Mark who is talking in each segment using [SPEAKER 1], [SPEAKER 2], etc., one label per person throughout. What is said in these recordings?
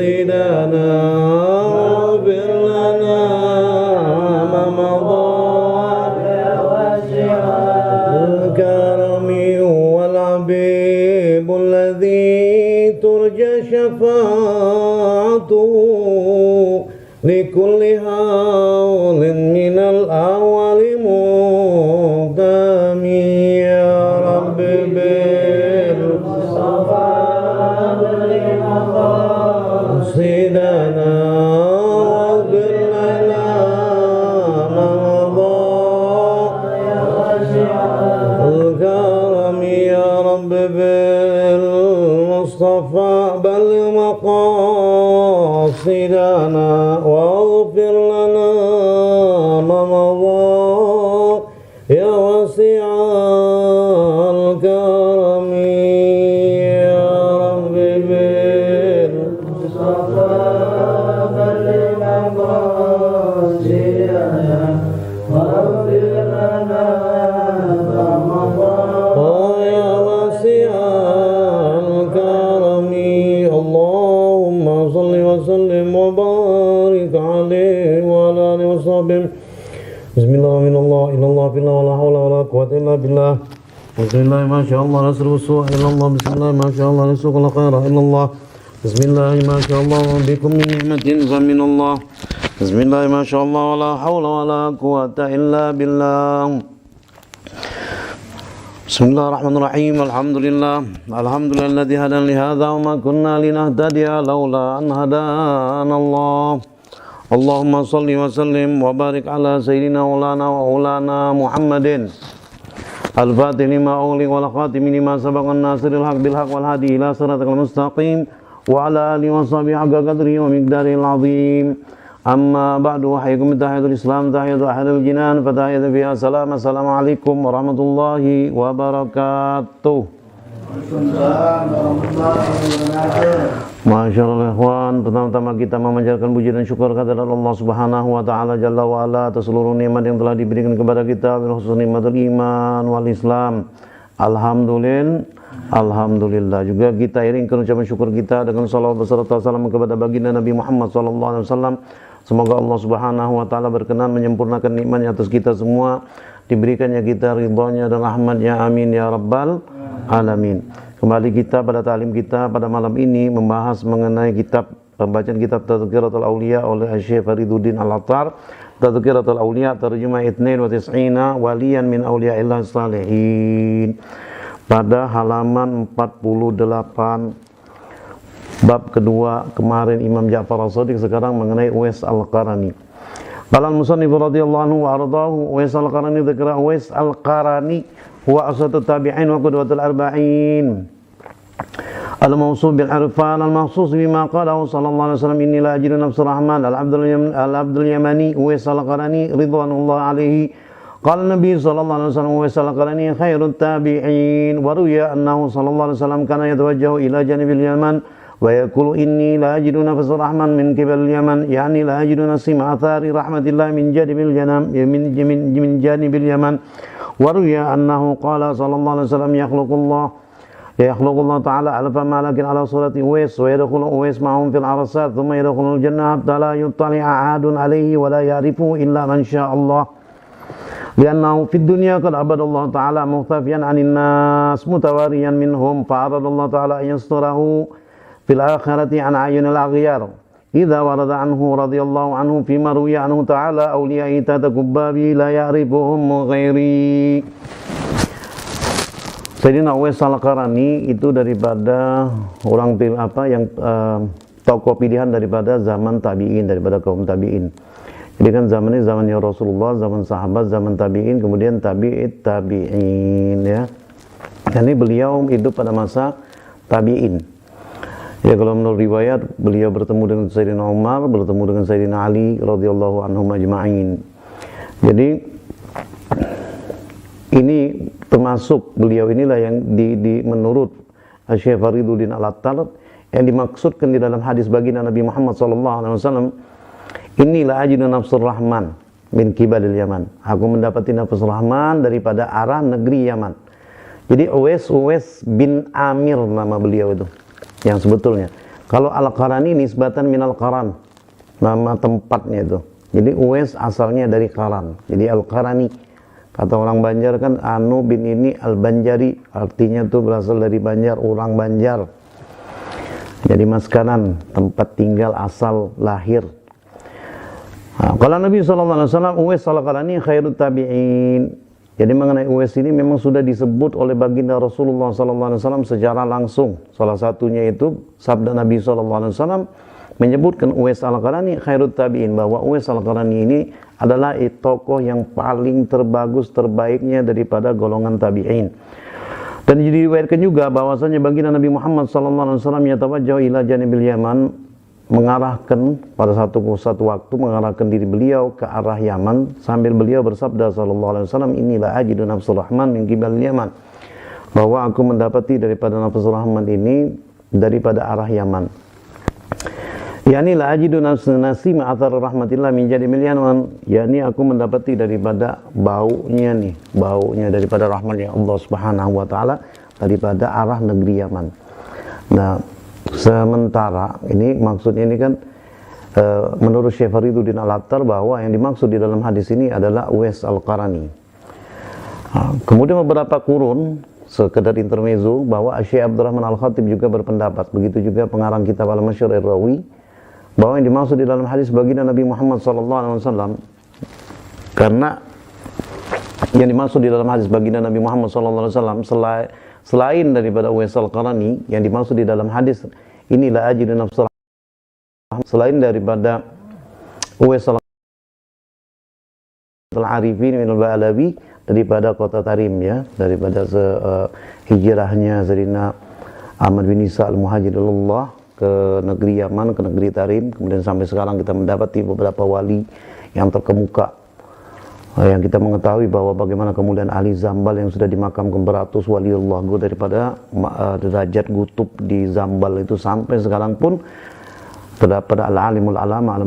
[SPEAKER 1] سيدنا واغفر لنا ما مضى الكرم والعبيب الذي ترجى شفاعته لكل هول من الأول مقدم يا رب بالمصطفى سيدنا واغفر لنا ما مضى الكرم يا رب بالمصطفى بلغ مقاصدنا واغفر لنا ما مضى يا واسع الكرم يا رب بالمصطفى بلغ مقاصدنا واغفر لنا ما مضى يا واسع الكرم اللهم صل وسلم وبارك عليه وعلى آله وصحبه بسم الله من الله إلى الله في الله ولا حول ولا قوة إلا بالله بسم الله ما شاء الله لا يسر السوء إلا الله بسم الله ما شاء الله لا يسوق الخير إلا الله بسم الله ما شاء الله بكم من نعمة فمن الله بسم الله ما شاء الله ولا حول ولا قوة إلا بالله بسم الله الرحمن الرحيم الحمد لله الذي هدانا لهذا وما كنا لنهتدي لولا أن هدانا الله اللهم صل وسلم وبارك على سيدنا ومولانا محمد الفاتح لما أغلق والخاتم لما سبق الناصر الحق بالحق والهادي إلى صراطك المستقيم وعلى آله وصحبه حق قدره ومقداره العظيم أما بعد أحييكم بتحية الإسلام تحية أهل الجنان فتحية فيها سلام السلام عليكم ورحمة الله وبركاته. Masyaallah ikhwan, pertama-tama kita memanjatkan puji dan syukur kehadirat Allah Subhanahu wa taala jalla wa ala atas seluruh nikmat yang telah diberikan kepada kita, khusus nikmatul iman wal Islam. Alhamdulillah. Juga kita iringkan ucapan syukur kita dengan salawat beserta salam kepada baginda Nabi Muhammad sallallahu alaihi wasallam. Semoga Allah Subhanahu wa taala berkenan menyempurnakan nikmat atas kita semua, diberikannya kita ridhonya dan rahmatnya, amin ya rabbal alamin. Kembali kita pada ta'lim kita pada malam ini membahas mengenai pembacaan kitab Tadhkiratul Auliya oleh Syekh Fariduddin Al-Attar. Tadhkiratul Auliya terjemah 92 waliyan min auliya'illah salihin. Pada halaman 48 bab kedua kemarin Imam Ja'far As-Shadiq, sekarang mengenai Uwais Al-Qarani. Qala al-musannif radhiyallahu anhu wa ardahu Uwais Al-Qarani dzikra Uwais Al-Qarani huwa asatu tabi'in wa qudwatul arba'in al-mawsuf bil arfan al-mahsus bima qalahu sallallahu alaihi wasallam inni la ajidu nafsur rahman al-abdul yamani Uwais Al-Qarani ridwanullah alaihi qala nabi sallallahu alaihi wasallam Uwais Al-Qarani khairut tabi'in wa ruya annahu sallallahu alaihi wasallam kana yatawajjahu ila janibil yaman wa yaqulu inni la ajidu nafsur rahman min qibal yaman yani la ajidu nasima athari rahmatillah min janibil janam min janibil yaman wa ruya annahu qala sallallahu alaihi wasallam yakhluqullah ta'ala alfa malakin ala surati Uwais wa yadkhulu Uwais ma'hum fil arsat thumma yadkhulul jannah hatta la yuttali'a ahadun alayhi wa la ya'rifu illa man syaa Allah li'annahu fid dunya qad abadallahu ta'ala mukhtafiyan 'anil nas mutawariyan minhum fa'aradallahu ta'ala an yasturahu fil akhirati 'an ayunil aghyar idza warada anhu radhiyallahu anhu fima ruwiya anhu ta'ala awliya'i tatakubbabi la ya'rifuhum ghairi. Sayyidina Uwais Al-Qarani itu daripada orang yang tokoh pilihan daripada zaman tabi'in, daripada kaum tabi'in. Jadi kan zaman ini zamannya Rasulullah, zaman sahabat, zaman tabi'in, kemudian tabi'in ya. Dan ini beliau hidup pada masa tabi'in. Ya, kalau menurut riwayat beliau bertemu dengan Sayyidina Umar, bertemu dengan Sayyidina Ali radhiyallahu anhum ajma'in. Jadi ini termasuk beliau inilah yang menurut Syekh Fariduddin Al-Attar yang dimaksudkan di dalam hadis baginda Nabi Muhammad sallallahu alaihi wasallam, inilah ajidu nafsur rahman min kibalil Yaman. Aku mendapati nafsu rahman daripada arah negeri Yaman. Jadi Uwais bin Amir nama beliau itu yang sebetulnya. Kalau Al-Qarani nisbatan minal Qaran, nama tempatnya itu. Jadi Uwais asalnya dari Qaran. Jadi Al-Qarani, kata orang Banjar kan, anu bin ini Al-Banjari, artinya tuh berasal dari Banjar, orang Banjar. Jadi maskanan, tempat tinggal asal lahir. Nah, kalau Nabi SAW, Uwais Al-Qarani khairut tabi'in. Jadi mengenai Uwais ini memang sudah disebut oleh baginda Rasulullah SAW secara langsung. Salah satunya itu sabda Nabi SAW menyebutkan Uwais Al-Qarani khairut tabi'in, bahwa Uwais Al-Qarani ini adalah tokoh yang paling terbagus, terbaiknya daripada golongan tabi'in. Dan diriwayatkan juga bahwasanya baginda Nabi Muhammad SAW yatawajjahu ila janibil Yaman, mengarahkan pada satu waktu mengarahkan diri beliau ke arah Yaman, sambil beliau bersabda sallallahu alaihi wasallam, inilah ajidu nafsul rahman min qibal Yaman, bahwa aku mendapati daripada nafsul rahman ini daripada arah Yaman. Yani la ajidu nafsul nasim athar rahmatillah min jadimil Yaman, yani aku mendapati daripada baunya daripada rahmatnya Allah Subhanahu wa taala daripada arah negeri Yaman. Nah, sementara ini maksudnya ini kan menurut Syekh Fariduddin Al-Attar bahwa yang dimaksud di dalam hadis ini adalah Uwais Al-Qarani. Kemudian beberapa kurun sekedar intermezzo bahwa Syekh Abdurrahman Al-Khatib juga berpendapat, begitu juga pengarang kitab Al-Masyhur Ar-Rawi, bahwa yang dimaksud di dalam hadis baginda Nabi Muhammad SAW, karena yang dimaksud di dalam hadis baginda Nabi Muhammad SAW selain daripada Uwais Al-Qarani, yang dimaksud di dalam hadis inilah ajidu nafsul rahman, selain daripada Uwais Al-Arifin min al-Ba'alawi, daripada kota Tarim, ya, daripada hijrahnya Sayyidina Ahmad bin Isa Al-Muhajirullah ke negeri Yaman, ke negeri Tarim. Kemudian sampai sekarang kita mendapati beberapa wali yang terkemuka, yang kita mengetahui bahwa bagaimana kemudian ahli Zambal yang sudah dimakamkan beratus waliullah daripada derajat gutub di Zambal itu, sampai sekarang pun terdapat al-alimul alama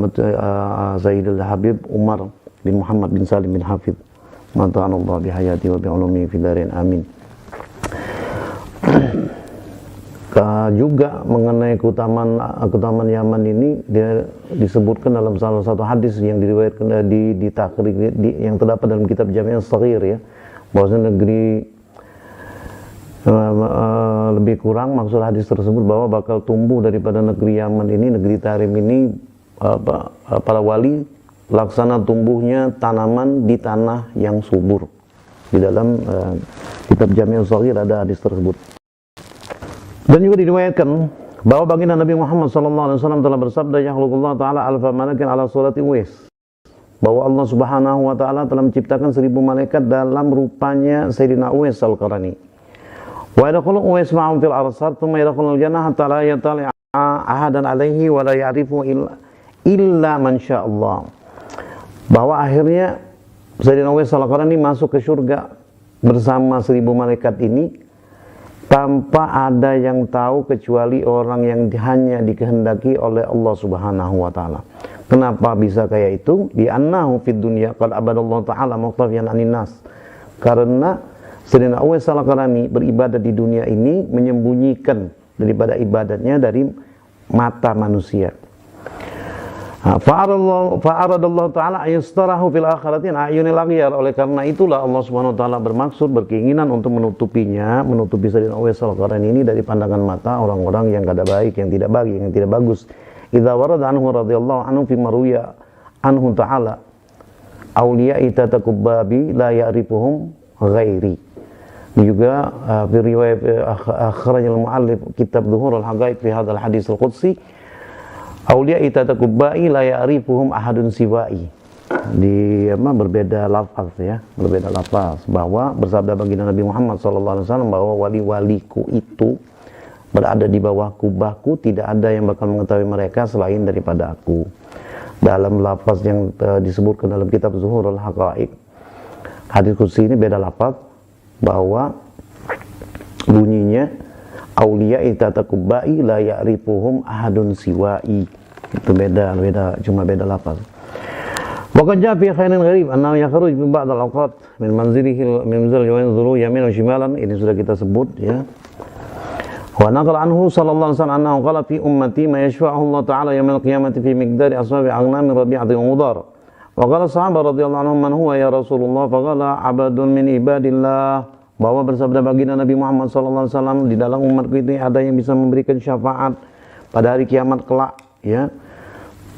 [SPEAKER 1] Zaidul Habib Umar bin Muhammad bin Salim bin Hafidh, mata'anallah bihayati wa bi'ulumi fidarin, amin. Juga mengenai keutamaan Yaman ini, dia disebutkan dalam salah satu hadis yang diriwayatkan di takhrik yang terdapat dalam kitab Jami' As-Shaghir, ya, bahwasanya negeri lebih kurang maksud hadis tersebut bahwa bakal tumbuh daripada negeri Yaman ini, negeri Tarim ini, para wali laksana tumbuhnya tanaman di tanah yang subur. Di dalam kitab Jami' As-Shaghir ada hadis tersebut. Dan juga diriwayatkan bahwa baginda Nabi Muhammad SAW telah bersabda, yakhluqullah ta'ala alfa malakin ala surati Uwais, bahwa Allah Subhanahu wa ta'ala telah menciptakan 1000 malaikat dalam rupanya Sayyidina Uwais Al-Qarani. Wa yadkhulu Uwais ma'hum fil arsar thumma yadkhulul jannah hatta la yatali'a ahadan alaihi wa la ya'rifu illa man sya'allah, bahwa akhirnya Sayyidina Uwais Al-Qarani masuk ke surga bersama 1000 malaikat ini tanpa ada yang tahu kecuali orang yang hanya dikehendaki oleh Allah Subhanahu wa taala. Kenapa bisa kayak itu? Di annahu fid dunya qad abadallahu taala muqtafiyan anin nas. Karena Sayyidina Uwais Al-Qarani beribadah di dunia ini menyembunyikan daripada ibadatnya dari mata manusia. Fa'aradallahu ta'ala ayastarahu fil akhiratin a'yunil aghyar. Oleh karena itulah Allah Subhanahu wa taala bermaksud, berkeinginan untuk menutupi Sayyidina Uwais Al-Qarani ini dari pandangan mata orang-orang yang kada baik, yang tidak baik, yang tidak bagus. Idza warada anhu radhiyallahu anhu fi marwiya anhu ta'ala auliya'i tatakubbabi la ya'rifuhum ghairi. Juga fi riwayat akhrajal muallif kitab Dhuhurul Haqaiq fi hadzal hadis al-qudsi, auliya'i tatakubba'i la ya'rifuhum ahadun siwa'i. Berbeda lafaz, ya, berbeda lafaz, bahwa bersabda baginda Nabi Muhammad SAW bahwa wali-waliku itu berada di bawah kubahku, tidak ada yang bakal mengetahui mereka selain daripada aku. Dalam lafaz yang disebutkan dalam kitab Zuhurul Haqaiq, hadis qudsi ini beda lafaz, bahwa bunyinya auliya'i tatakubba'i la ya'rifuhum ahadun siwa'i. Itu beda, cuma beda lafaz. Wa jaa fi khairin gharib annahu yakhruj min ba'd al-awqat min manzilihi min manzil yawanzuru yaminan wa shimalan. Ini sudah kita sebut, ya. Wa naqala anhu sallallahu alaihi wasallam annahu qala fi ummati ma yashfa'uhu Allah ta'ala yaumil qiyamati fi miqdari ashabi aghnami Rabi'ati wa Mudhar. Wa qala sahabat radhiyallahu anhum man huwa ya Rasulullah faqala 'abdun min ibadillah. Bahwa bersabda baginda Nabi Muhammad sallallahu alaihi wasallam, di dalam umatku ini ada yang bisa memberikan syafaat pada hari kiamat kelak, ya,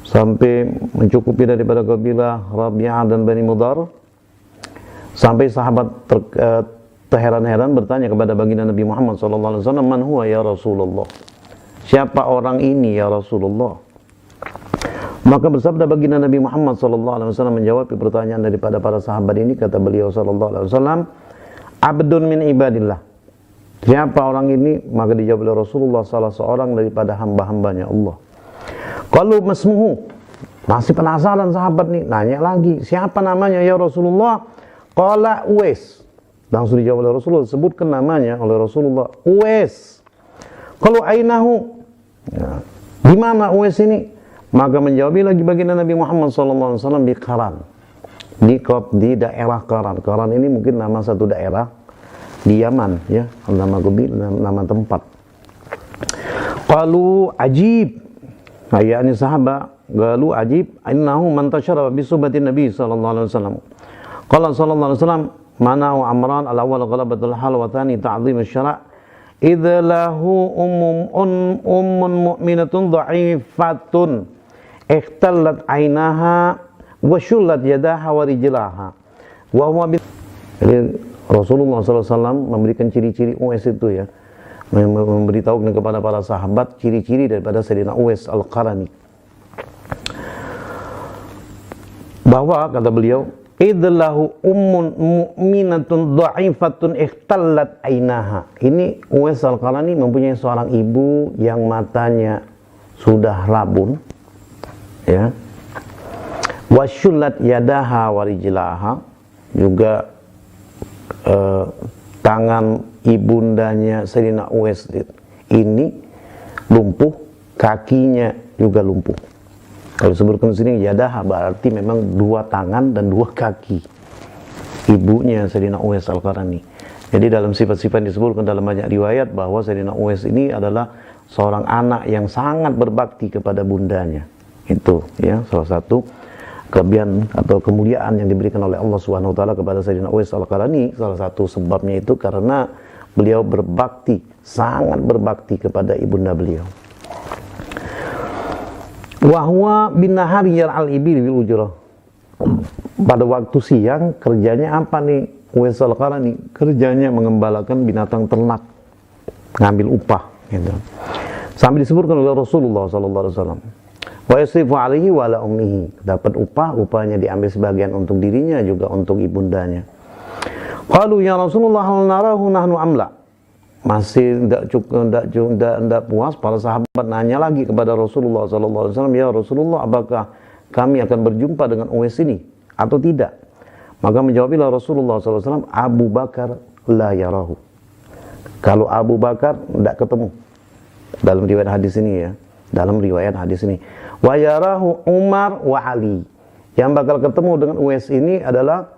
[SPEAKER 1] sampai mencukupi daripada kabilah Rabi'ah dan Bani Mudhar. Sampai sahabat terheran-heran bertanya kepada baginda Nabi Muhammad sallallahu alaihi wasallam, man huwa ya Rasulullah? Siapa orang ini ya Rasulullah? Maka bersabda baginda Nabi Muhammad sallallahu alaihi wasallam menjawab pertanyaan daripada para sahabat ini, kata beliau sallallahu alaihi wasallam, abdun min ibadillah. Siapa orang ini? Maka dijawab oleh Rasulullah, salah seorang daripada hamba-hambanya Allah. Qalu masmuhu. Masih penasaran sahabat nih, nanya lagi, siapa namanya ya Rasulullah? Qala Uwais. Langsung dijawab oleh Rasulullah, sebutkan namanya oleh Rasulullah, Uwais. Qalu ainahu. Ya, di mana Uwais ini? Maka menjawab lagi baginda Nabi Muhammad sallallahu alaihi wasallam, di Qaran. Di daerah Qaran. Qaran ini mungkin nama satu daerah di Yaman, ya, nama tempat. Qalu ajib. Nah, yakni sahabat, qalu ajib innahu man tashara bi suhbatin Nabi sallallahu alaihi wasallam. Qala sallallahu alaihi wasallam, mana wa amran al-awwal ghalabatul hal wa thani ta'dhim asy-syara' idza lahu ummun mu'minatun dha'ifatun ikhtallat 'ainaha wa syullat yadaha wa rijlaha wa huwa. Jadi Rasulullah SAW memberikan ciri-ciri Uwais itu, ya, memberitahu kepada para sahabat ciri-ciri daripada Sayyidina Uwais Al-Qarani, bahwa kata beliau, idlahu ummun mu'minatun dha'ifatun ikhtallat ainaha. Ini Uwais Al-Qarani mempunyai seorang ibu yang matanya sudah rabun, ya, wasyullat yadaha warijlaha, juga tangan ibundanya Sayyidina Uwais ini lumpuh, kakinya juga lumpuh. Kalau disebutkan di sini yadaha berarti memang dua tangan dan dua kaki ibunya Sayyidina Uwais Al-Qarani. Jadi dalam sifat-sifat disebutkan dalam banyak riwayat bahwa Sayyidina Uwais ini adalah seorang anak yang sangat berbakti kepada bundanya. Itu, ya, salah satu kelebihan atau kemuliaan yang diberikan oleh Allah Subhanahu wa taala kepada Sayyidina Uwais Al-Qarani. Salah satu sebabnya itu karena beliau berbakti, sangat berbakti kepada ibunda beliau. Wa huwa bin nahari yar'al ibil bil ujrah. Pada waktu siang kerjanya apa nih Uwais Al-Qarani? Kerjanya mengembalakan binatang ternak, ngambil upah, gitu. Sampai disebutkan oleh Rasulullah sallallahu alaihi wasallam, wa yasrifu alaihi wa ala ummihi, dapat upahnya diambil sebagian untuk dirinya juga untuk ibundanya. Qalu ya Rasulullah hal narahu nahnu amla. Masih tidak puas, para sahabat nanya lagi kepada Rasulullah sallallahu alaihi wasallam, ya Rasulullah, apakah kami akan berjumpa dengan Uwais ini atau tidak? Maka menjawablah Rasulullah sallallahu alaihi wasallam, Abu Bakar la yarahu. Kalau Abu Bakar tidak ketemu. Dalam riwayat hadis ini, ya, dalam riwayat hadis ini, wa yarahu Umar wa Ali. Yang bakal ketemu dengan Uwais ini adalah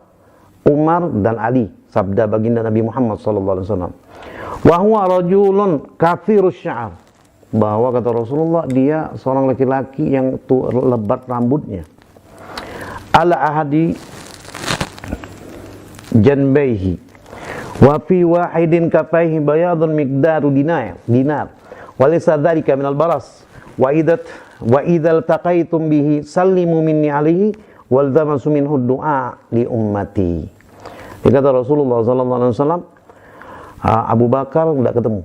[SPEAKER 1] Umar dan Ali, sabda baginda Nabi Muhammad sallallahu alaihi wasallam. Wa huwa rajulun kathirus sya'ar, bahwa kata Rasulullah dia seorang laki-laki yang lebat rambutnya. Ala ahadi janbaihi wa fi wahidin kafaihi bayadun miqdaru dinar walisa dzalika minal baras wa idzal taqaitum bihi sallimu minni alaihi wal dhamasu minhu du'a li ummati. Dikata Rasulullah sallallahu alaihi wasallam, Abu Bakar tidak ketemu.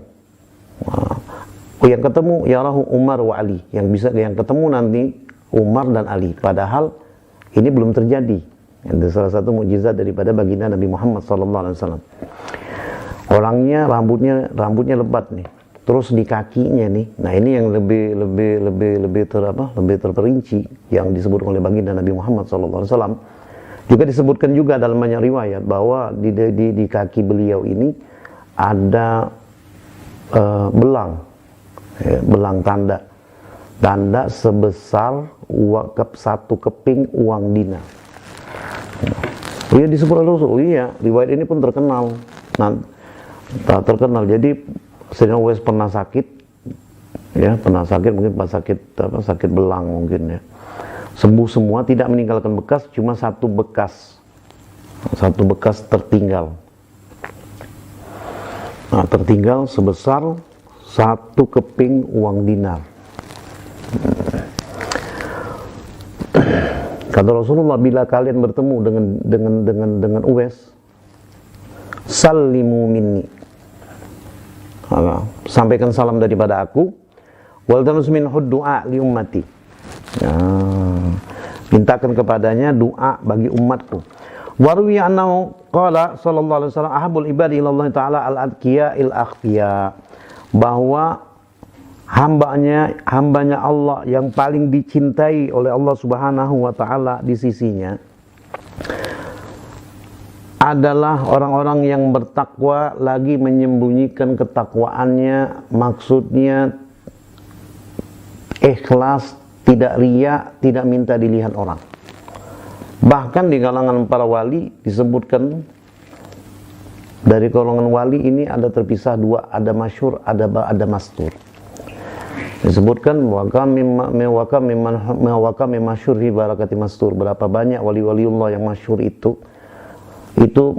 [SPEAKER 1] Yang ketemu yarahu Umar wa Ali, yang ketemu nanti Umar dan Ali, padahal ini belum terjadi. Itu salah satu mukjizat daripada baginda Nabi Muhammad sallallahu alaihi wasallam. Orangnya rambutnya lebat nih. Terus di kakinya nih, nah ini yang lebih terperinci yang disebut oleh baginda Nabi Muhammad SAW. Juga disebutkan juga dalam banyak riwayat bahwa di kaki beliau ini ada belang tanda sebesar satu keping uang dinar. Iya, disebut oleh Rasul. Iya, riwayat ini pun terkenal. Nah, terkenal. Jadi Sayyidina Uwais pernah sakit, ya pernah sakit, mungkin pas sakit belang mungkin ya. Sembuh semua, tidak meninggalkan bekas, cuma satu bekas tertinggal. Nah, tertinggal sebesar 1 keping uang dinar. Kata Rasulullah, bila kalian bertemu dengan Uwais, sallimu minni, sampaikan salam daripada aku, wal tamus minhu du'a li ummati, mintakan kepadanya doa bagi umatku. Warwi annahu qala sallallahu alaihi wasallam ahabul ibadi ila Allah taala al-atqiya il-akhfiya, bahwa hambanya Allah yang paling dicintai oleh Allah Subhanahu wa taala di sisinya adalah orang-orang yang bertakwa lagi menyembunyikan ketakwaannya, maksudnya ikhlas, tidak riya, tidak minta dilihat orang. Bahkan di kalangan para wali disebutkan, dari kalangan wali ini ada terpisah dua, ada masyhur, ada mastur. Disebutkan waka mimma masyhur fi barakati mastur, berapa banyak wali-waliullah yang masyhur itu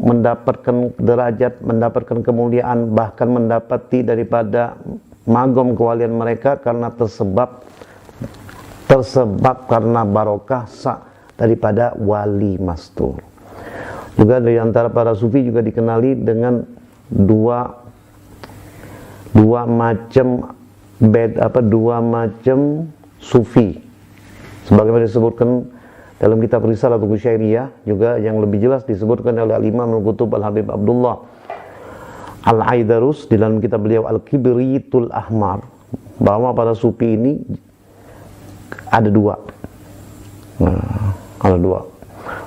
[SPEAKER 1] mendapatkan derajat, mendapatkan kemuliaan, bahkan mendapati daripada magom kewalian mereka karena tersebab karena barokah daripada wali mastur. Juga dari antara para sufi juga dikenali dengan dua macam sufi, sebagaimana disebutkan dalam kitab Risalah atau Syairiyah, juga yang lebih jelas disebutkan oleh Al-Imam Al-Qutub Al-Habib Abdullah Al-Aidarus di dalam kitab beliau Al-Kibritul Ahmar, bahwa para sufi ini ada dua. Ada dua.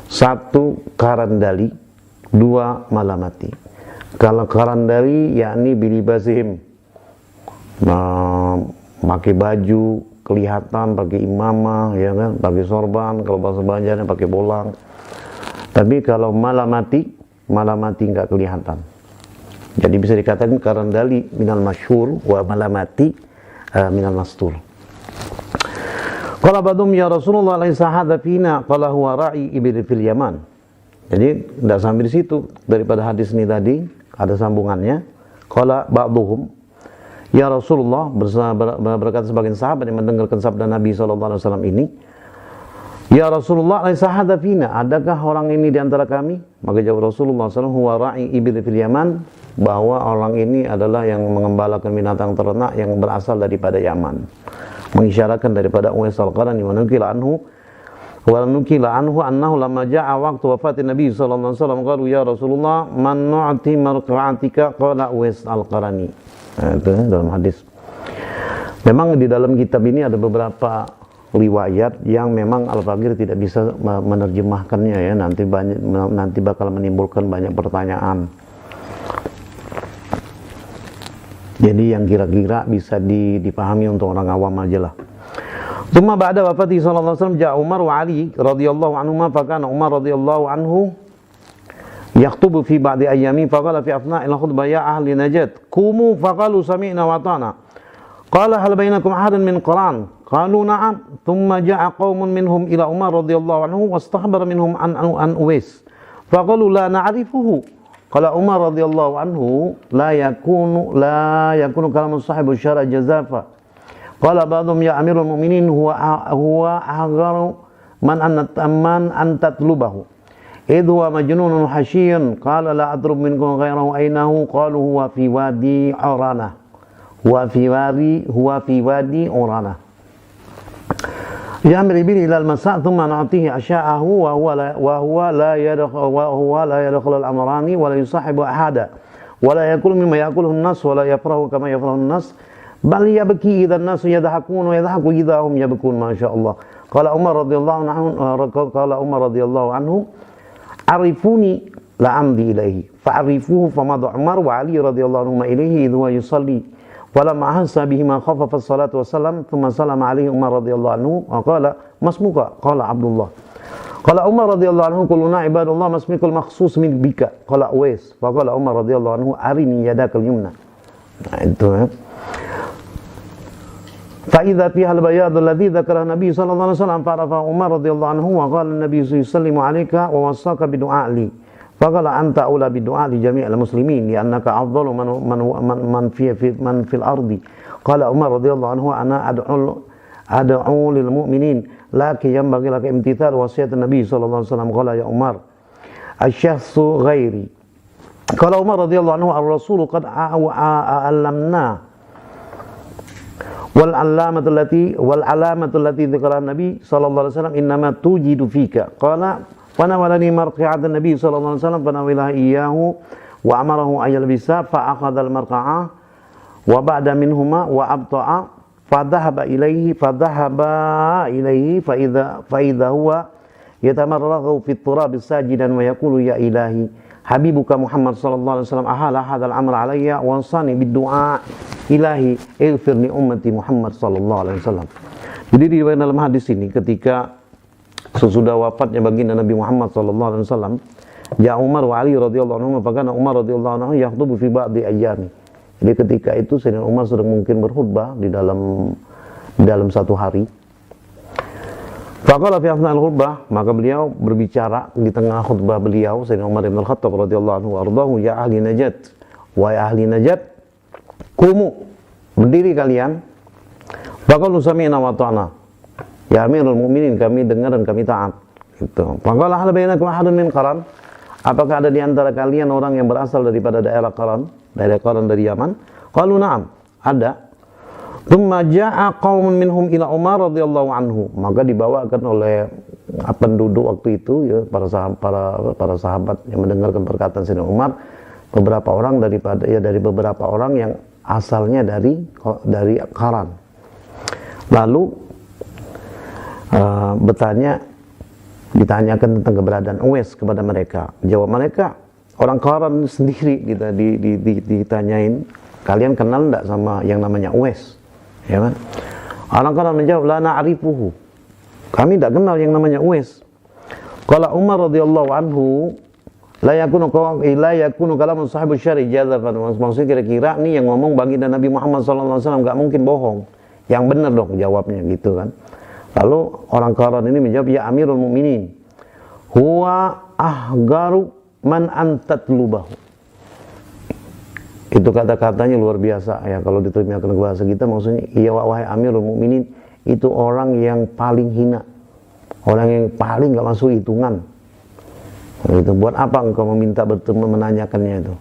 [SPEAKER 1] Satu karandali, dua malamati. Kalau karandali yakni bilibasihim, pakai baju kelihatan, pakai imamah, ya kan, pakai sorban, kalau bahasa Banjarnya pakai bolang. Tapi kalau malamati enggak kelihatan. Jadi bisa dikatakan karandali minal masyhur wa malamati minal mastur. Qala ba'dhum ya Rasulullah laisa hadza fina qala huwa ra'i ibil fil Yaman. Jadi tidak sampai di situ, daripada hadis ini tadi ada sambungannya. Qala ba'dhum ya Rasulullah, berkata sebagian sahabat yang mendengarkan sabda Nabi SAW ini, ya Rasulullah laisa hadza fina, adakah orang ini di antara kami? Maka jawab Rasulullah SAW, huwa ra'i ibil fil Yaman, bahwa orang ini adalah yang mengembalakan binatang ternak yang berasal daripada Yaman, mengisyaratkan daripada Uwais al-Qarani. Wa nukila anhu annahu lamma ja'a waqtu wafatin Nabi sallallahu alaihi wasallam qalu ya Rasulullah man nu'ti marqa'atika, qala Uwais al-Qarani. Itu dalam hadis. Memang di dalam kitab ini ada beberapa riwayat yang memang Al-Faqir tidak bisa menerjemahkannya, ya, nanti bakal menimbulkan banyak pertanyaan. Jadi yang kira-kira bisa dipahami untuk orang awam aja lah. Tsumma ba'da wafati sallallahu alaihi wasallam ja'a Umar wa Ali radhiyallahu anhuma, fa kana Umar radhiyallahu anhu yaktubu fi ba'di ayyami, fa qala fi athna'il khutbah ya ahli Najd qumu, fa qalu sami'na wa ata'na. Qala hal bainakum ahadun min Quran? Qalu na'am. Thumma ja'a qaumun minhum ila Umar radhiyallahu anhu wastahbara minhum an Uwais. Fa qalu la na'rifuhu. Qala Umar radhiyallahu anhu la yakunu kalamu sahibu syara jazafa. Qala ba'dhum ya amirul mu'minin huwa ahgaru man an tatlubahu idh huwa majnunun hasyiyun. Qala la adrub minkum ghairahu ainahu. Qalu huwa fi wadi Urana. Huwa fi wadi Urana. Ya'mir bihi ila al-masa' thumma na'tihi asya'ahu wa huwa la yadkhulu al-amrani wa la yusahibu ahada wa la yakulu mimma yakuluhu an-nas wa la yafrahu kama yafrahu an-nas bal yabki idha an-nas yadhakun wa yadhaku idha hum yabkun, masyaallah. Qala Umar radhiyallahu anhu arifuni la amdi ilaihi fa'arifuhu famada Umar wa Ali radhiyallahu anhuma ilaihi idh huwa yusalli. Walamma ahassa bihi ma khafafa as-salatu wassalam thumma salama alaihi Umar radhiyallahu anhu wa qala masmuka? Qala Abdullah. Qala Umar radhiyallahu anhu quluna ibadallah masmikul makhsus min bika? Qala Uwais. Fa qala Umar radhiyallahu anhu arini yadakal yumna. Nah, itu ya. فإذا فيها البياض الذي ذكره النبي صلى الله عليه وسلم فعرف عمر رضي الله عنه وقال النبي يسلم عليك ووصاك بدعاء لي فقال أنت أولى بالدعاء لجميع المسلمين لأنك أفضل من في الأرض قال عمر رضي الله عنه أنا أدعو للمؤمنين لكن ينبغي لك امتثال وصية النبي صلى الله عليه وسلم قال يا عمر الشخص غيري قال عمر رضي الله عنه الرسول قد علمنا والعلامة التي ذكرها النبي صلى الله عليه وسلم إنما توجد فيك قال فناولني مرقعة النبي صلى الله عليه وسلم فناولها إياه وأمره أن يلبسها فأخذ المرقعة وبعد منهما وأبطأ فذهب إليه فإذا هو يتمرغ في التراب ساجدا ويقول يا إلهي Habibuka Muhammad sallallahu alaihi wasallam ahala hadzal amr alayya wa ansani bid-du'a ilahi ighfir li ummati Muhammad sallallahu alaihi wasallam. Jadi di dalam hadis ini ketika sesudah wafatnya baginda Nabi Muhammad sallallahu alaihi wasallam, ja Umar wa Ali radhiyallahu anhu fakana Umar radhiyallahu anhu yakhutubu fi ba'di ayyami. Jadi ketika itu Sayyidina Umar sedang mungkin berkhutbah di dalam satu hari. Faqala fi asna'il khutbah, maka beliau berbicara di tengah khutbah beliau Sayyidina Umar bin Al-Khattab radhiyallahu anhu wardahu ya ahli najat wa ya ahli najat qumu berdiri kalian faqalu sami'na wa ta'na ya amirul mu'minin kami dengar dan kami taat gitu. Faqala hal bainakum ahadun min qaran apakah ada di antara kalian orang yang berasal daripada daerah Qaran dari Yaman? Qalu na'am ada. Tsumma jaa'a qaumun minhum ila Umar radhiyallahu anhu. Maka dibawakan oleh penduduk waktu itu ya para sahabat yang mendengarkan perkataan Sayyidina Umar beberapa orang dari beberapa orang yang asalnya dari Qaran. Lalu ditanyakan tentang keberadaan Uwais kepada mereka. Jawab mereka, orang Qaran sendiri kita ditanyain, kalian kenal enggak sama yang namanya Uwais? Ya kan? Orang Qaran menjawab, la na'rifuhu. Kami tidak kenal yang namanya Uwais. Qala Umar radhiyallahu anhu, la yakunu kalamun sahibus syari jazafan. Maksudnya kira-kira nih yang ngomong baginda Nabi Muhammad sallallahu alaihi wasallam enggak mungkin bohong. Yang benar dong jawabnya gitu kan. Lalu orang Qaran ini menjawab, ya Amirul Mukminin, huwa ahgaru man antatlubahu. Itu kata-katanya luar biasa ya kalau diterjemahkan ke bahasa kita, maksudnya iya wahai Amirul Mukminin, itu orang yang paling hina, orang yang paling gak masuk hitungan. Gitu. Buat apa engkau meminta menanyakannya itu?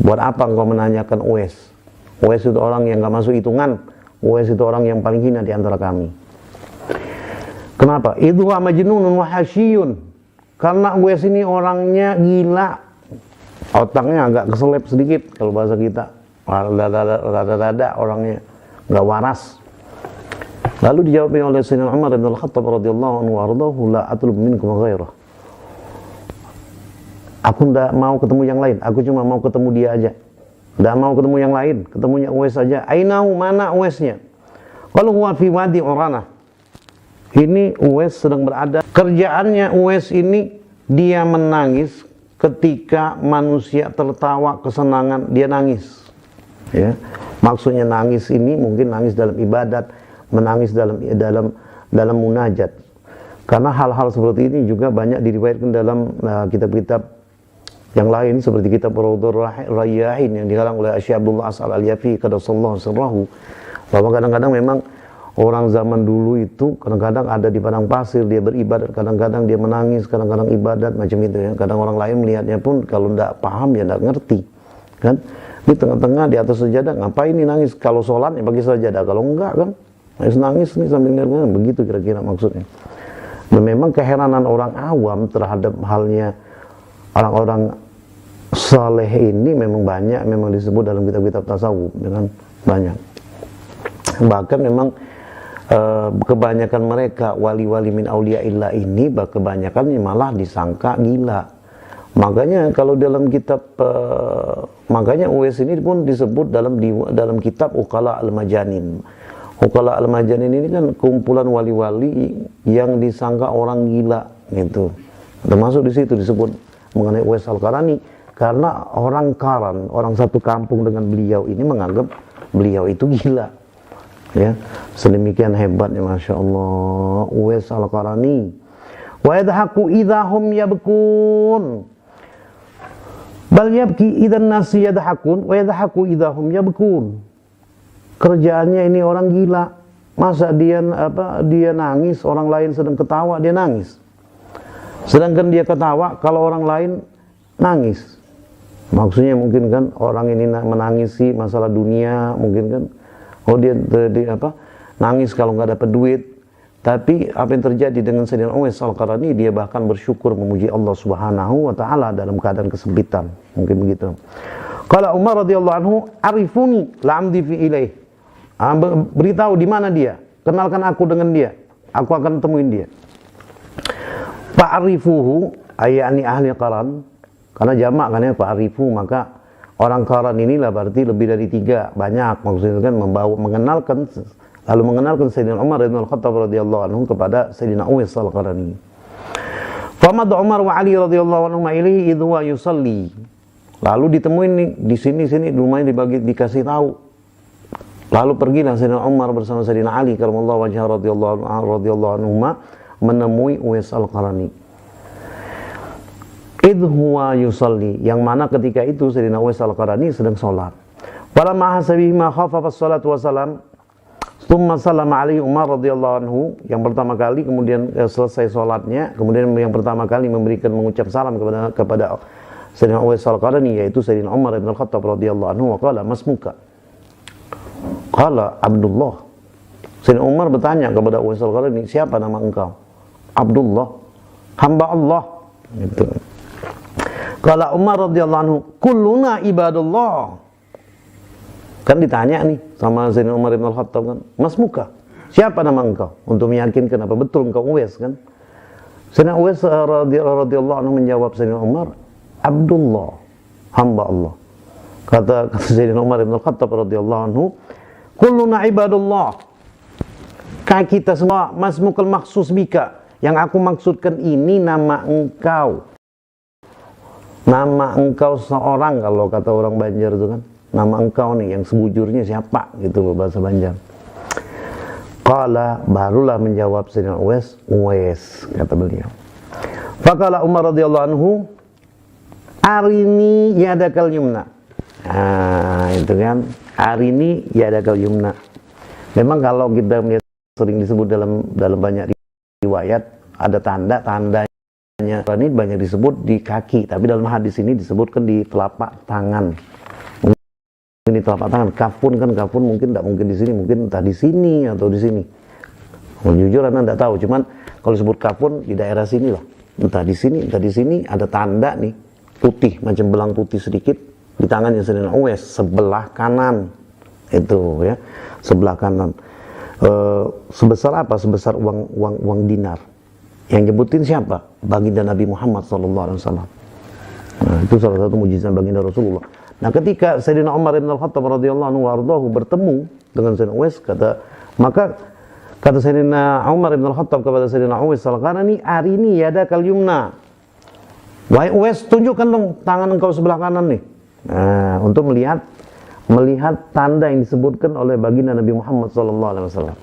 [SPEAKER 1] Buat apa engkau menanyakan Uwais? Uwais itu orang yang gak masuk hitungan. Uwais itu orang yang paling hina di antara kami. Kenapa? Itu majnunun wa hasyiyun. Karena Uwais ini orangnya gila. Otaknya agak keselip sedikit kalau bahasa kita, rada-rada orangnya nggak waras. Lalu dijawab oleh Sayyidina Umar bin Al-Khattab radhiyallahu anhu wardahu, la atlub minkum ghairah. Aku tidak mau ketemu yang lain, aku cuma mau ketemu dia aja. Tidak mau ketemu yang lain, ketemunya Uwais saja. Ainahu, mana Uwaisnya? Kalau huwa fi wadi Urana. Ini Uwais sedang berada. Kerjaannya Uwais ini dia menangis ketika manusia tertawa kesenangan, dia nangis. Ya. Maksudnya nangis ini mungkin nangis dalam ibadat, menangis dalam munajat. Karena hal-hal seperti ini juga banyak diriwayatkan dalam kitab-kitab yang lain seperti kitab Rawdur Rayyahin yang dikarang oleh Syekh Abdullah As'al Al-Yafi qaddasallahu sirrahu, bahwa kadang-kadang memang orang zaman dulu itu kadang-kadang ada di padang pasir dia beribadat, kadang-kadang dia menangis, kadang-kadang ibadat macam itu ya. Kadang orang lain melihatnya pun kalau tidak paham ya tidak ngerti kan. Di tengah-tengah di atas sajadah, ngapain ini nangis? Kalau sholat ya pakai sajadah, kalau enggak kan nangis nih sambil ngerti, begitu kira-kira maksudnya. Dan memang keheranan orang awam terhadap halnya orang-orang saleh ini memang banyak, memang disebut dalam kitab-kitab tasawuf dengan banyak. Bahkan memang kebanyakan mereka wali-wali min auliyaillah ini kebanyakan malah disangka gila. Makanya kalau dalam kitab makanya Uwais ini pun disebut dalam kitab Uqala al-Majanin. Uqala al-Majanin ini kan kumpulan wali-wali yang disangka orang gila gitu. Termasuk di situ disebut mengenai Uwais Al-Qarani, Karena orang Qaran, orang satu kampung dengan beliau ini menganggap beliau itu gila. Ya, sedemikian hebatnya, masya Allah, Uwais Al-Qarani. Wa yadhaku idahum yabkun, bal yabki idan nasi yadhakun, wa yadhaku idahum yabkun. Kerjaannya ini orang gila. Masa dia nangis, orang lain sedang ketawa dia nangis. Sedangkan dia ketawa kalau orang lain nangis. Maksudnya mungkin kan orang ini menangisi masalah dunia, mungkin kan. Oh dia nangis kalau nggak dapat duit. Tapi apa yang terjadi dengan Sayyidina Uwais Al-Qarani, dia bahkan bersyukur memuji Allah Subhanahu wa taala dalam keadaan kesempitan. Mungkin begitu. Qala Umar radhiyallahu anhu, "Arifuni la'amdi fi ilaih." Beritahu di mana dia. Kenalkan aku dengan dia. Aku akan temuin dia. Fa'arifuhu ayani ahli Qaran. Karena jamak kan ya, fa'arifu, maka orang Qaran inilah berarti lebih dari 3, banyak maksudnya kan, mengenalkan Sayyidina Umar bin Al-Khattab radhiyallahu anhu kepada Sayyidina Uwais Al-Qarani. Famad Umar wa Ali radhiyallahu anhu ilaihi idh huwa yusalli. Lalu ditemuin nih di sini rumahnya dikasih tahu. Lalu pergilah Sayyidina Umar bersama Sayyidina Ali karramallahu wajhahu radhiyallahu anhu menemui Uwais Al-Qarani. Idh huwa yusalli, yang mana ketika itu Sayyidina Uwais Al-Qarani sedang sholat. Falamma hasabihi ma khafafa as-salatu wa salam, thumma sallama alaihi Umar radhiyallahu anhu, yang pertama kali kemudian selesai sholatnya, kemudian yang pertama kali mengucap salam kepada Sayyidina Uwais Al-Qarani, yaitu Sayyidina Umar bin Al-Khattab radhiyallahu anhu, wa qala masmuka? Qala Abdullah. Sayyidina Umar bertanya kepada Uwais Al-Qarani, siapa nama engkau? Abdullah, hamba Allah. Gitu. Qala Umar radhiyallahu anhu, kulluna ibadullah. Kan ditanya nih sama Sayyidina Umar bin Al-Khattab kan, masmuka? Siapa nama engkau? Untuk meyakinkan apa betul engkau Uwais kan? Sayyidina Uwais radhiyallahu anhu menjawab Sayyidina Umar, Abdullah, hamba Allah. Kata Sayyidina Umar bin Al-Khattab radhiyallahu anhu, kulluna ibadullah. Kita semua masmukal maksus bika. Yang aku maksudkan ini nama engkau. Nama engkau seorang, kalau kata orang Banjar itu kan. Nama engkau nih yang sebujurnya siapa gitu bahasa Banjar. Qala, barulah menjawab Sayyidina Uwais, kata beliau. Faqala Umar radhiyallahu anhu, arini yadakal yumna. Nah, itu kan, arini yadakal yumna. Memang kalau kita melihat sering disebut dalam banyak riwayat, ada tandanya ini banyak disebut di kaki, tapi dalam hadis ini disebutkan di telapak tangan. Mungkin di telapak tangan. Kafun mungkin tidak mungkin di sini, mungkin entah di sini atau di sini. Jujur Anda tidak tahu, cuman kalau disebut kafun di daerah sini lah, entah di sini ada tanda nih putih, macam belang putih sedikit di tangannya Sayyidina Uwais sebelah kanan. Itu ya, sebelah kanan. Sebesar apa? Sebesar uang dinar. Yang nyebutin siapa? Baginda Nabi Muhammad SAW. Nah, itu salah satu mujizat baginda Rasulullah. Nah, ketika Sayyidina Umar bin Al-Khattab radhiyallahu anhu wardahu bertemu dengan Sayyidina Uwais, maka kata Sayyidina Umar bin Al-Khattab kepada Sayyidina Uwais Al-Qarani, arini yadakal yumna. Wahai Uwais, tunjukkan dong tangan engkau sebelah kanan nih. Nah, untuk melihat tanda yang disebutkan oleh baginda Nabi Muhammad SAW.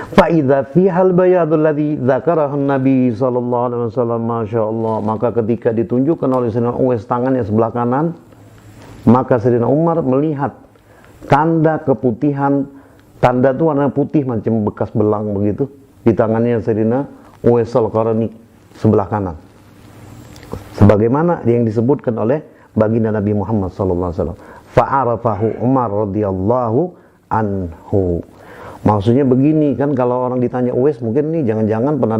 [SPEAKER 1] Fa'idha fihal bayadul ladzi dzakarahu Nabi sallallahu alaihi wasallam, masyaallah, maka ketika ditunjukkan oleh Sayyidina Uwais tangannya sebelah kanan, maka Sayyidina Umar melihat tanda keputihan, tanda itu warna putih macam bekas belang begitu di tangannya Sayyidina Uwais Al-Qarani sebelah kanan. Sebagaimana yang disebutkan oleh baginda Nabi Muhammad sallallahu alaihi wasallam. Fa'arafahu Umar radhiyallahu anhu. Maksudnya begini kan, kalau orang ditanya Uwais, mungkin nih jangan-jangan pernah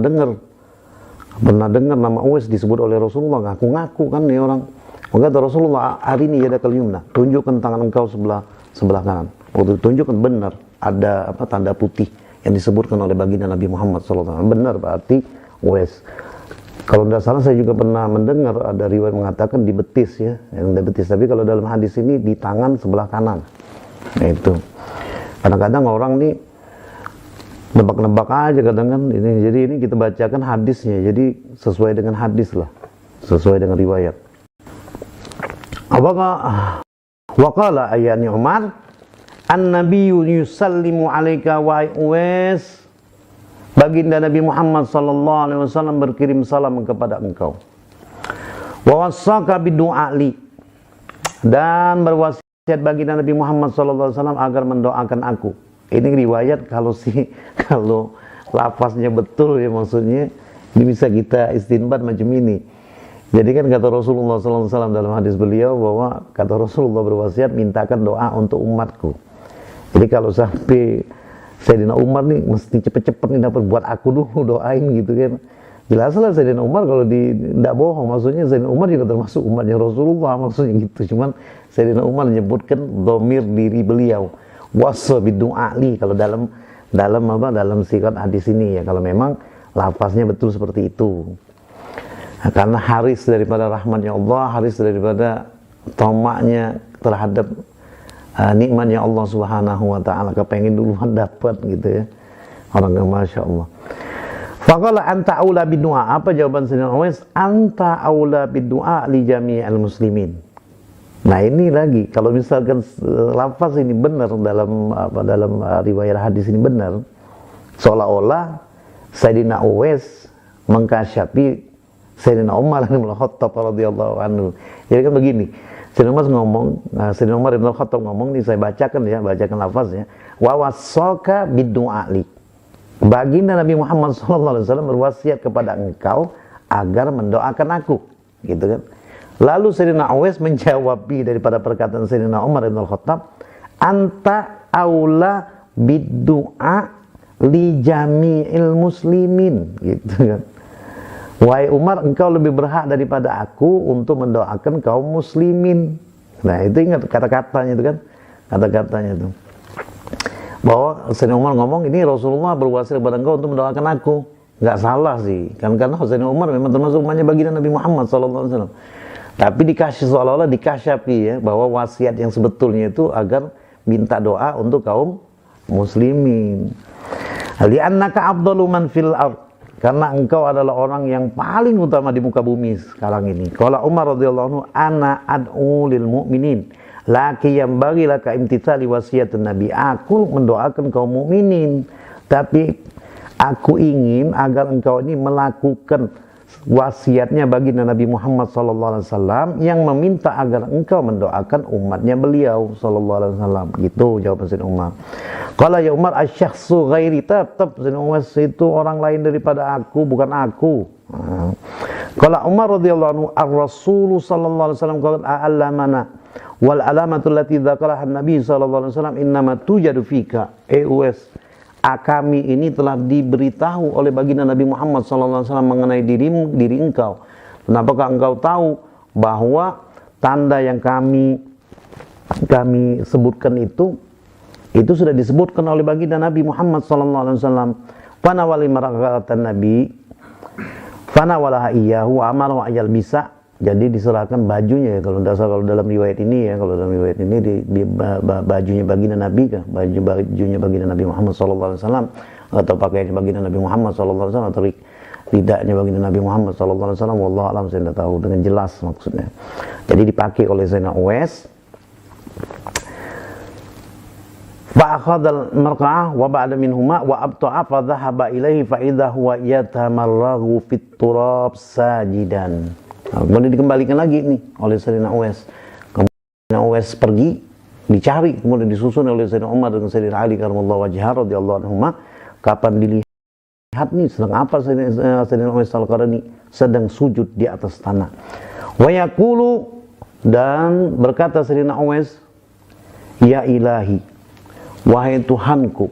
[SPEAKER 1] dengar nama Uwais disebut oleh Rasulullah, ngaku-ngaku kan nih orang. Maka kata Rasulullah, arini yadakal yumna, tunjukkan tangan engkau sebelah kanan. Waktu tunjukkan benar ada tanda putih yang disebutkan oleh baginda Nabi Muhammad SAW. Benar berarti Uwais. Kalau tidak salah saya juga pernah mendengar ada riwayat mengatakan di betis ya, yang di betis. Tapi kalau dalam hadis ini di tangan sebelah kanan. Nah itu. Kadang-kadang orang nih nebak-nebak aja kadang kan ini. Jadi ini kita bacakan hadisnya. Jadi sesuai dengan hadis lah, sesuai dengan riwayat. Waqala ayani Umar, an-nabiyyu yusallimu alaika wa Uwais, baginda Nabi Muhammad sallallahu alaihi wasallam berkirim salam kepada engkau. Wa wassaka bidu'a li, dan berwasiat baginda Nabi Muhammad sallallahu alaihi wasallam agar mendoakan aku. Ini riwayat kalau lafaznya betul ya, maksudnya ini bisa kita istinbat macam ini. Jadi kan kata Rasulullah SAW dalam hadis beliau bahwa kata Rasulullah berwasiat, mintakan doa untuk umatku. Jadi kalau sampai Sayyidina Umar nih mesti cepet-cepet nih dapat, buat aku dulu doain gitu kan. Jelaslah Sayyidina Umar kalau tidak bohong, maksudnya Sayyidina Umar juga termasuk umatnya Rasulullah, maksudnya gitu. Cuman Sayyidina Umar menyebutkan dhamir diri beliau, wasa bidu'a li, kalau dalam sikat hadis ini ya, kalau memang lafaznya betul seperti itu. Nah, karena haris daripada rahmatnya Allah, haris daripada tamaknya terhadap nikmatnya Allah Subhanahu wa taala, kepengen duluan dapat gitu ya. Orang yang Masya Allah. Faqala anta aula bidu'a, apa jawaban Sayyidina Uwais? Anta aula bidu'a li jami'il muslimin. Nah ini lagi, kalau misalkan lafaz ini benar dalam riwayat hadis ini benar, seolah-olah Sayyidina Uwais mengkasyafi Sayyidina Umar bin Khattab radhiyallahu anhu. Jadi kan begini, Sayyidina Umar bin Khattab ngomong nih, saya bacakan lafaznya. Wa wassaka bidu'a li, baginda Nabi Muhammad SAW berwasiat kepada engkau agar mendoakan aku, gitu kan. Lalu Sayyidina Uwais menjawab daripada perkataan Sayyidina Umar bin Khattab, anta aula bidu'a li jami'il muslimin, gitu kan. Wahai Umar, engkau lebih berhak daripada aku untuk mendoakan kaum muslimin. Nah itu ingat kata-katanya itu kan, kata-katanya itu. Bahwa Sayyidina Umar ngomong, ini Rasulullah berwasiat kepada engkau untuk mendoakan aku. Nggak salah sih, kan, karena Sayyidina Umar memang termasuk umatnya baginda Nabi Muhammad SAW. Tapi seolah-olah dikasyafi ya, bahwa wasiat yang sebetulnya itu agar minta doa untuk kaum muslimin. Li'annaka afdalu man fil ardh, karena engkau adalah orang yang paling utama di muka bumi sekarang ini. Qala Umar radhiyallahu anhu, ana ad'u lil mu'minin laki yang bagilah ka imtithali wasiatun nabi. Aku mendoakan kaum mukminin, tapi aku ingin agar engkau ini melakukan wasiatnya baginda Nabi Muhammad SAW yang meminta agar engkau mendoakan umatnya beliau SAW. Gitu jawaban Sayyidina Umar. Qala ya Umar, asyakhsu ghairi, tetap Sayyidina Umar itu orang lain daripada aku, bukan aku. Qala Umar radhiyallahu anhu, ar-Rasul sallallahu alaihi wasallam qala a'lamana wal alamatul lati dzakaraha an-nabi sallallahu alaihi wasallam innama tujadu fika. Uwais, kami ini telah diberitahu oleh baginda Nabi Muhammad SAW mengenai diri engkau. Kenapakah engkau tahu bahwa tanda yang kami sebutkan itu sudah disebutkan oleh baginda Nabi Muhammad SAW. Fana wali marakatan Nabi, fana walaha iyyahu amara wa ayal bisa. Jadi diserahkan bajunya ya, kalau dalam riwayat ini ya, di bajunya baginda Nabi kah? Bajunya baginda Nabi Muhammad SAW, atau pakaian baginda Nabi Muhammad SAW, atau lidahnya baginda Nabi Muhammad SAW. Wallahu a'lam, saya tidak tahu dengan jelas maksudnya. Jadi dipakai oleh Sayyidina Uwais. Fa'akhadhal marqa'ah wa ba'da minhuma wa abta'a fa dhahaba ilaihi fa idza huwa yatamarraghu fit turab sajidan. Nah, kemudian dikembalikan lagi nih oleh Sayyidina Uwais. Kemudian Sayyidina Uwais pergi, dicari, kemudian disusun oleh Sayyidina Umar dan Sayyidina Ali karramallahu wajhahu radhiyallahu anhuma. Kapan dilihat nih, sedang apa Sayyidina Uwais al-Qarani? Sedang sujud di atas tanah. Wa yaqulu, dan berkata Sayyidina Uwais, ya ilahi, wahai Tuhanku,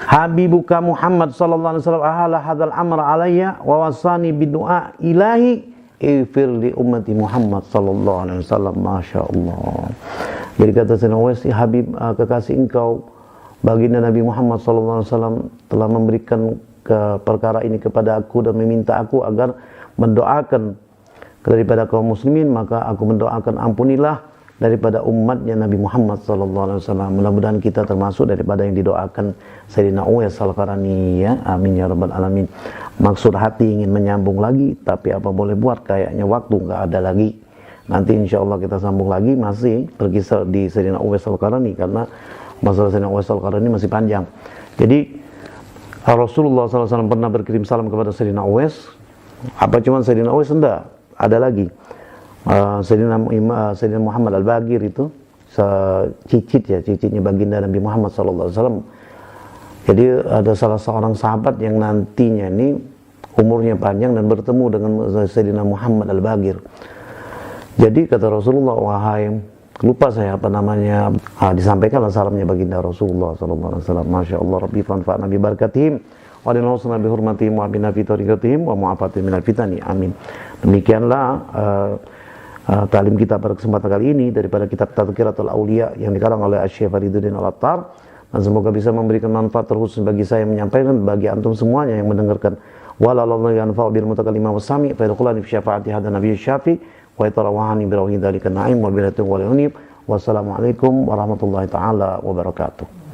[SPEAKER 1] habibuka Muhammad sallallahu alaihi wasallam ahala hadzal amra alayya wa wasani bidu'a ilahi ifir li ummati Muhammad sallallahu alaihi wasallam. Masya Allah. Jadi kata Sayyidina Uwais, Habib, kekasih engkau baginda Nabi Muhammad sallallahu alaihi wasallam telah memberikan perkara ini kepada aku dan meminta aku agar mendoakan daripada kaum muslimin, maka aku mendoakan ampunilah daripada umatnya Nabi Muhammad SAW. Mudah-mudahan kita termasuk daripada yang didoakan Sayyidina Uwais al-Qarani ya. Amin ya rabbal alamin. Maksud hati ingin menyambung lagi, tapi apa boleh buat, kayaknya waktu nggak ada lagi. Nanti insya Allah kita sambung lagi masih berkisar di Sayyidina Uwais Al-Qarani, karena masalah Sayyidina Uwais Al-Qarani masih panjang. Jadi Rasulullah SAW pernah berkirim salam kepada Sayyidina Uwais. Apa cuma Sayyidina Uwais? Enggak, ada lagi. Sayyidina Muhammad Al-Bagir itu cicitnya baginda Nabi Muhammad SAW. Jadi ada salah seorang sahabat yang nantinya ini umurnya panjang dan bertemu dengan Sayyidina Muhammad Al-Bagir. Jadi kata Rasulullah, wahai, lupa saya apa namanya, disampaikanlah salamnya baginda Rasulullah SAW. Masya Allah, Rabbi fanfa'na bi barakatihim wa dinawsana bi hurmatihim wa bina fi tariqatihim wa mu'afatihim minal fitani, amin. Demikianlah talim kita pada kesempatan kali ini daripada kitab Tadhkiratul Auliya yang dikarang oleh Asy-Syaikh Fariduddin Al-Attar, dan semoga bisa memberikan manfaat terkhusus bagi saya menyampaikan, bagi antum semuanya yang mendengarkan. Walallahu yanfa'u bil mutakallim wasami fa yadkhulani fi syafaati hadza nabiy syafi wa yatarawahani bi rawhi dzalika na'im wa bi ratin wa unib. Wassalamualaikum warahmatullahi taala wabarakatuh.